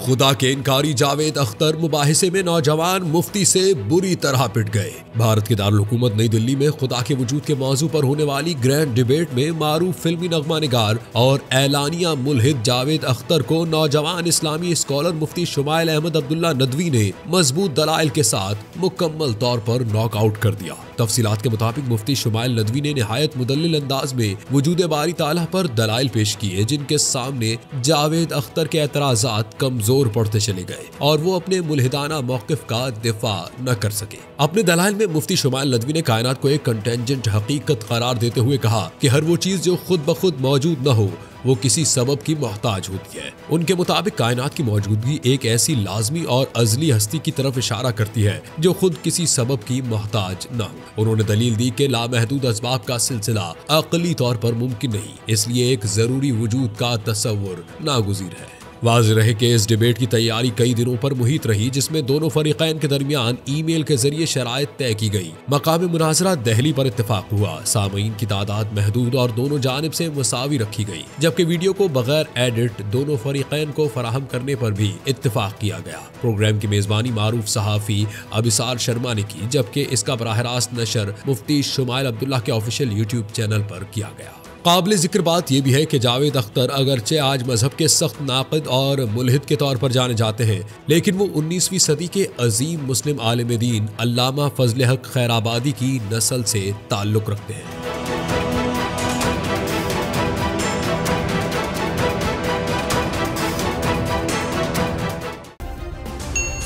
खुदा के इनकारी जावेद अख्तर मुबाहिसे में नौजवान मुफ्ती से बुरी तरह पिट गए। भारत के दारुल हुकूमत नई दिल्ली में खुदा के वजूद के मौजू पर होने वाली ग्रैंड डिबेट में मारूफ फिल्मी नगमा निगार और एलानिया मुल्हिद जावेद अख्तर को नौजवान इस्लामी स्कॉलर मुफ्ती शुमाइल अहमद अब्दुल्ला नदवी ने मजबूत दलाइल के साथ मुकम्मल तौर पर नॉकआउट कर दिया। तफसीलात के मुताबिक मुफ्ती शुमाइल नदवी ने निहायत मुदल्लिल अंदाज में वजूद बारी ताला पर दलाइल पेश किए, जिनके सामने जावेद अख्तर के एतराजात कमजोर पड़ते चले गए और वो अपने मुल्हिदाना मौकिफ का दिफा न कर सके। अपने दलाइल में मुफ्ती शुमाइल नदवी ने कायनात को एक कंटेंजेंट हकीकत करार देते हुए कहा कि हर वो चीज जो खुद ब खुद मौजूद न हो वो किसी सबब की मोहताज होती है। उनके मुताबिक कायनात की मौजूदगी एक ऐसी लाजमी और अजली हस्ती की तरफ इशारा करती है जो खुद किसी सबब की मोहताज न हो। उन्होंने दलील दी कि लामहदूद असबाब का सिलसिला अक़ली तौर पर मुमकिन नहीं, इसलिए एक जरूरी वजूद का तसव्वुर नागुज़ीर है। वाज़ेह रहे कि इस डिबेट की तैयारी कई दिनों पर मुहित रही, जिसमें दोनों फरीक़ैन के दरमियान ईमेल के जरिए शराइत तय की गई। मकाम मुनाज़रा दिल्ली पर इत्तेफाक हुआ। सामीन की तादाद महदूद और दोनों जानिब से मुसावी रखी गई, जबकि वीडियो को बगैर एडिट दोनों फरीक़ैन को फराहम करने पर भी इत्तेफाक किया गया। प्रोग्राम की मेजबानी मारूफ सहाफ़ी अबिसार शर्मा ने की, जबकि इसका बराह रास्त नशर मुफ्ती शुमाइल अब्दुल्ला के ऑफिशियल यूट्यूब चैनल पर किया गया। काबिल जिक्र बात यह भी है कि जावेद अख्तर अगरचे आज मजहब के सख्त नाक़िद और मुल्हिद के तौर पर जाने जाते हैं, लेकिन वो 19वीं सदी के अजीम मुस्लिम आलिम दीन अल्लामा फजल हक खैराबादी की नस्ल से ताल्लुक़ रखते हैं।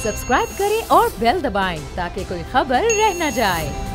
सब्सक्राइब करें और बेल दबाएं ताकि कोई खबर रह न जाए।